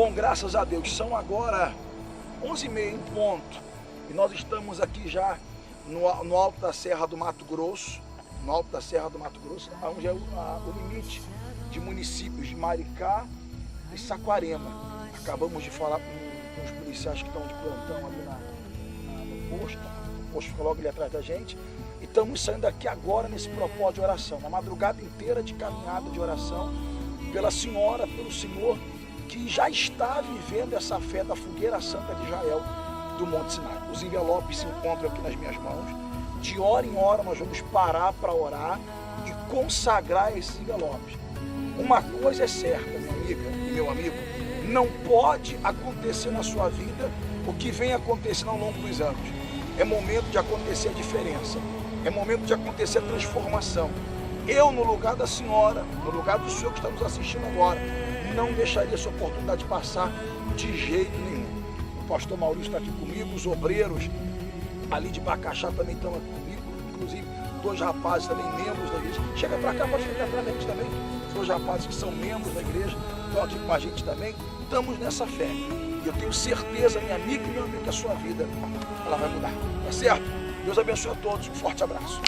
Bom, graças a Deus, são agora 11h30 em ponto. E nós estamos aqui já no alto da Serra do Mato Grosso, onde é o limite de municípios de Maricá e Saquarema. Acabamos de falar com os policiais que estão de plantão ali no posto. O posto fica logo ali atrás da gente. E estamos saindo daqui agora nesse propósito de oração, na madrugada inteira de caminhada de oração, pela senhora, pelo Senhor, que já está vivendo essa fé da fogueira santa de Israel do Monte Sinai. Os envelopes se encontram aqui nas minhas mãos. De hora em hora nós vamos parar para orar e consagrar esses envelopes. Uma coisa é certa, minha amiga e meu amigo, não pode acontecer na sua vida o que vem acontecendo ao longo dos anos. É momento de acontecer a diferença, é momento de acontecer a transformação. Eu, no lugar da senhora, no lugar do senhor que está nos assistindo agora, não deixaria essa oportunidade passar de jeito nenhum. O pastor Maurício está aqui comigo, os obreiros ali de Bacaxá também estão aqui comigo, inclusive 2 rapazes também, membros da igreja. Chega para cá, pode ficar atrás da gente também. 2 rapazes que são membros da igreja, estão aqui com a gente também. Estamos nessa fé. E eu tenho certeza, minha amiga e meu amigo, que a sua vida ela vai mudar. Tá certo? Deus abençoe a todos. Um forte abraço.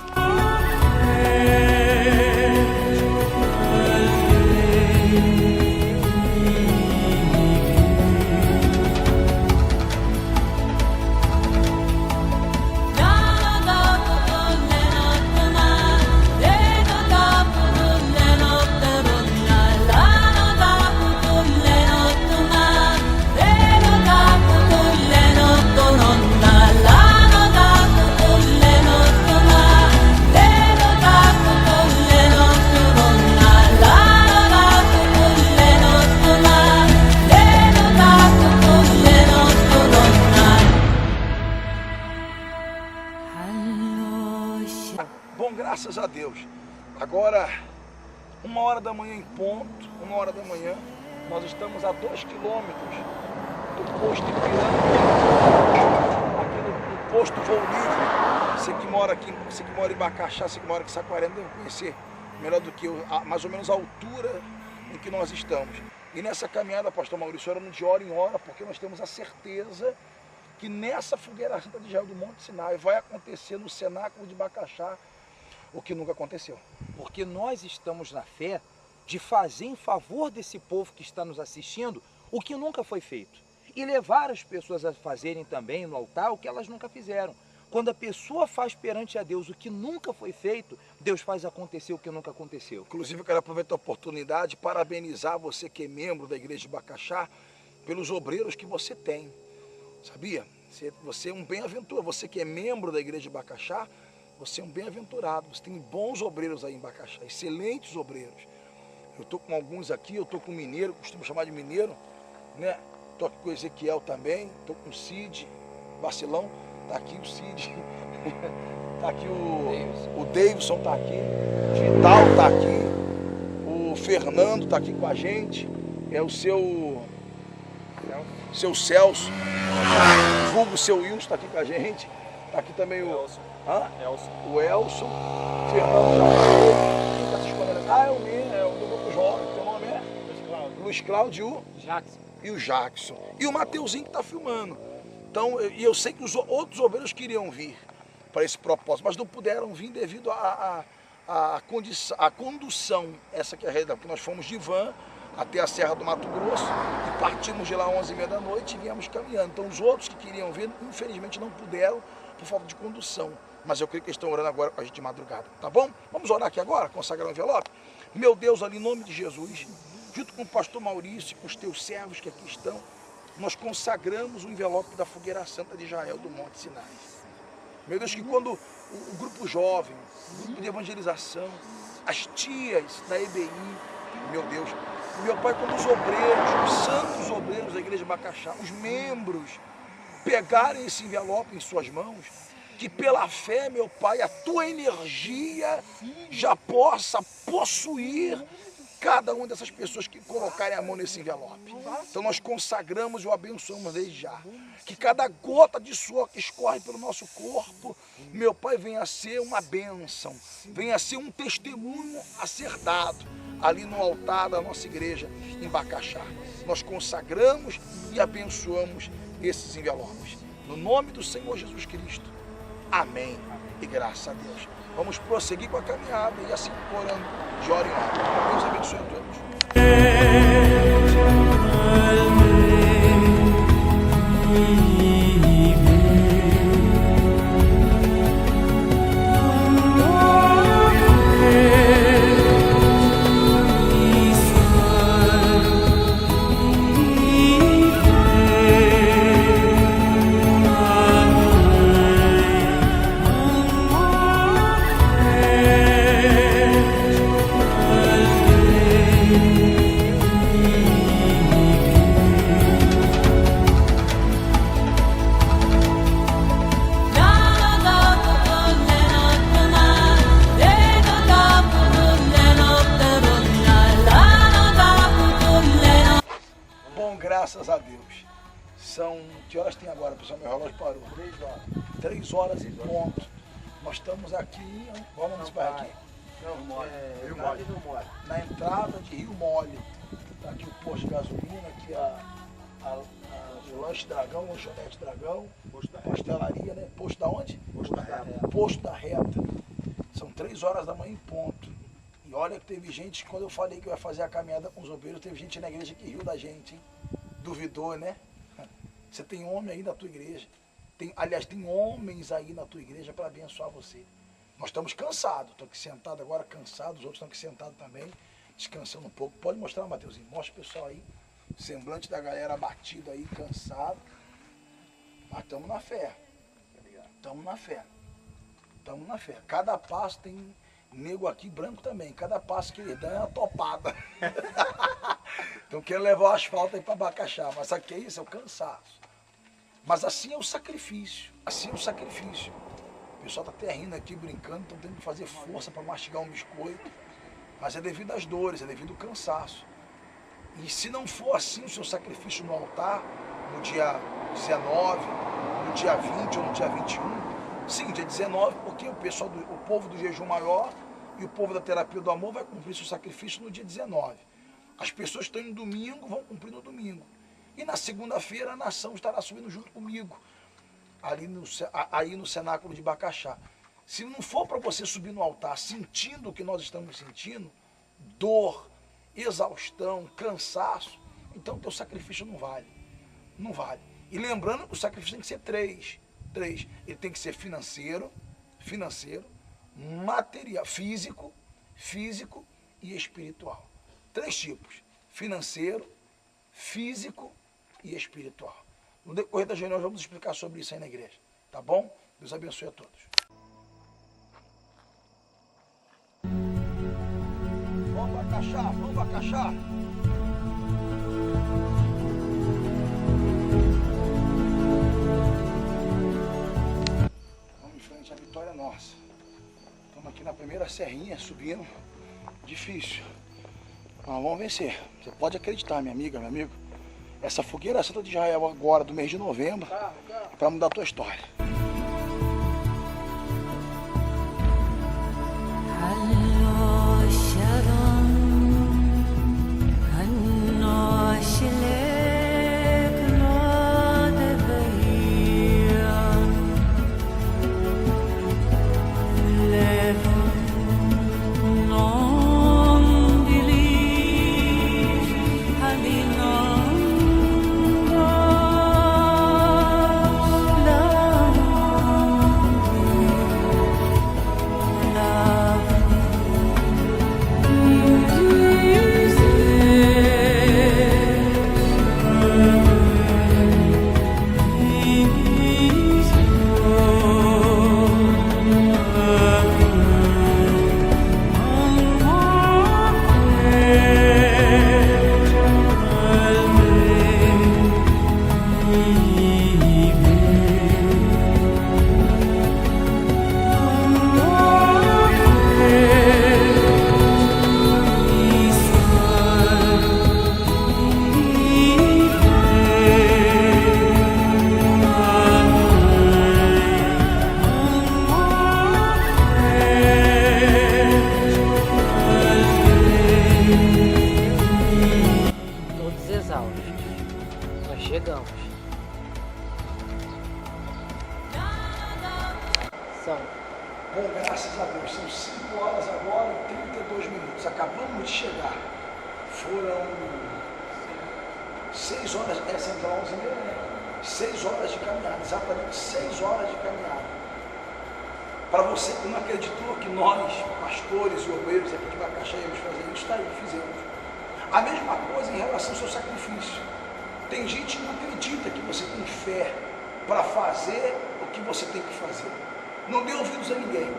Bom, graças a Deus. Agora, 1h da manhã em ponto, 1h da manhã, nós estamos a 2 quilômetros do posto Ipiranga, aqui no posto Voo Livre. Você que mora aqui, você que mora em Bacaxá, você que mora aqui em Saquarema, deve conhecer melhor do que eu, mais ou menos a altura em que nós estamos. E nessa caminhada, pastor Maurício, orando de hora em hora, porque nós temos a certeza que nessa fogueira santa de Israel do Monte Sinai vai acontecer no cenáculo de Bacaxá o que nunca aconteceu. Porque nós estamos na fé de fazer em favor desse povo que está nos assistindo o que nunca foi feito. E levar as pessoas a fazerem também no altar o que elas nunca fizeram. Quando a pessoa faz perante a Deus o que nunca foi feito, Deus faz acontecer o que nunca aconteceu. Inclusive eu quero aproveitar a oportunidade para parabenizar você que é membro da igreja de Bacaxá pelos obreiros que você tem. Sabia? Você é um bem-aventurado. Você que é membro da igreja de Bacaxá, você é um bem-aventurado. Você tem bons obreiros aí em Bacaxá, excelentes obreiros. Eu estou com alguns aqui, eu estou com o Mineiro, costumo chamar de Mineiro, né? Estou aqui com o Ezequiel também, estou com o Cid, Vacilão, está aqui o Cid, está aqui o Davidson, está aqui, o Vidal está aqui, o Fernando está aqui com a gente, é o seu Celso, vulgo seu Wilson está aqui com a gente, está aqui também o Elson, Fernando já foi, quem está se escondendo? É o meu, é o do grupo jovem, teu nome é? Luiz Cláudio e o Jackson. E o Mateuzinho que está filmando. Então, e eu sei que os outros obreiros queriam vir para esse propósito, mas não puderam vir devido à condução, essa que é a realidade, porque nós fomos de van até a Serra do Mato Grosso e partimos de lá às 11h30 da noite e viemos caminhando. Então os outros que queriam vir, infelizmente não puderam por falta de condução. Mas eu creio que eles estão orando agora com a gente de madrugada, tá bom? Vamos orar aqui agora, consagrar o envelope? Meu Deus, ali em nome de Jesus, junto com o pastor Maurício e com os teus servos que aqui estão, nós consagramos o envelope da fogueira santa de Israel do Monte Sinai. Meu Deus, que quando o grupo jovem, o grupo de evangelização, as tias da EBI, meu Deus, meu Pai, quando os obreiros, os santos obreiros da igreja de Bacaxá, os membros, pegarem esse envelope em suas mãos, que pela fé, meu Pai, a tua energia já possa possuir cada uma dessas pessoas que colocarem a mão nesse envelope. Então nós consagramos e o abençoamos desde já. Que cada gota de suor que escorre pelo nosso corpo, meu Pai, venha a ser uma bênção, venha a ser um testemunho a ser dado ali no altar da nossa igreja em Bacaxá. Nós consagramos e abençoamos esses envelopes. No nome do Senhor Jesus Cristo. Amém. E graças a Deus. Vamos prosseguir com a caminhada e assim orando de hora em hora. Deus abençoe a todos. Graças a Deus. São, que horas tem agora, pessoal? Meu relógio parou. 3 horas. 3 horas e ponto. Nós estamos aqui, qual é o nome desse bairro aqui? Rio Mole. Na entrada de Rio Mole. Está aqui o posto de gasolina, aqui o lanche Dragão, lanchonete Dragão, pastelaria, né? Posto da onde? Posto da Reta. São 3 horas da manhã em ponto. E olha que teve gente, quando eu falei que eu ia fazer a caminhada com os obreiros, teve gente na igreja que riu da gente, hein? Duvidou, né? Você tem homem aí na tua igreja. Aliás, tem homens aí na tua igreja para abençoar você. Nós estamos cansados. Estou aqui sentado agora, cansado. Os outros estão aqui sentados também, descansando um pouco. Pode mostrar, Mateuzinho? Mostra o pessoal aí. O semblante da galera abatido aí, cansado. Mas estamos na fé. Estamos na fé. Estamos na fé. Cada passo tem nego aqui branco também. Cada passo que ele dá é uma topada. Então quero levar o asfalto aí para Bacaxá. Mas aqui é isso, é o cansaço. Mas assim é o sacrifício. Assim é o sacrifício. O pessoal está até rindo aqui, brincando, estão tendo que fazer força para mastigar um biscoito. Mas é devido às dores, é devido ao cansaço. E se não for assim o seu sacrifício no altar, no dia 19, no dia 20 ou no dia 21, sim, dia 19, porque o povo do jejum maior e o povo da terapia do amor vai cumprir seu sacrifício no dia 19. As pessoas que estão no domingo vão cumprir no domingo. E na segunda-feira a nação estará subindo junto comigo, aí no cenáculo de Bacaxá. Se não for para você subir no altar sentindo o que nós estamos sentindo, dor, exaustão, cansaço, então o teu sacrifício não vale. Não vale. E lembrando que o sacrifício tem que ser três. Ele tem que ser financeiro, material, físico e espiritual. 3 tipos: financeiro, físico e espiritual. No decorrer da reunião nós vamos explicar sobre isso aí na igreja. Tá bom? Deus abençoe a todos. Vamos Bacaxá, vamos Bacaxá. Vamos em frente, a vitória é nossa. Estamos aqui na primeira serrinha, subindo. Difícil. Mas vamos vencer. Você pode acreditar, minha amiga, meu amigo. Essa fogueira santa de Israel agora, do mês de novembro, para mudar a tua história. gente chegar. Foram 6 horas, saímos às 11h30, né? 6 horas de caminhada, exatamente 6 horas de caminhada. Para você que não acreditou que nós, pastores e obreiros aqui de Macaxá, íamos fazer isso, está aí, fizemos. A mesma coisa em relação ao seu sacrifício. Tem gente que não acredita que você tem fé para fazer o que você tem que fazer. Não dê ouvidos a ninguém.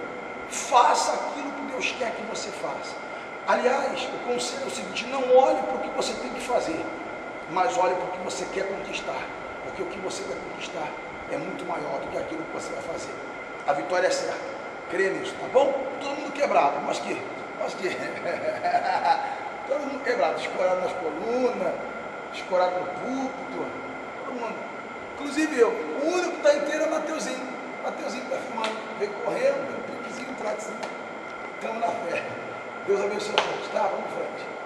Faça aquilo que Deus quer que você faça. Aliás, o conselho é o seguinte: não olhe para o que você tem que fazer, mas olhe para o que você quer conquistar. Porque o que você quer conquistar é muito maior do que aquilo que você vai fazer. A vitória é certa. Crê nisso, tá bom? Todo mundo quebrado, mas que todo mundo quebrado, escorado nas colunas, escorado no púlpito, todo mundo. Inclusive eu, o único que está inteiro é o Mateuzinho. O Mateuzinho está filmando, veio correndo, pelo piquezinho, tratezinho. Estamos na fé. Deus abençoe a todos, tá? Vamos em frente.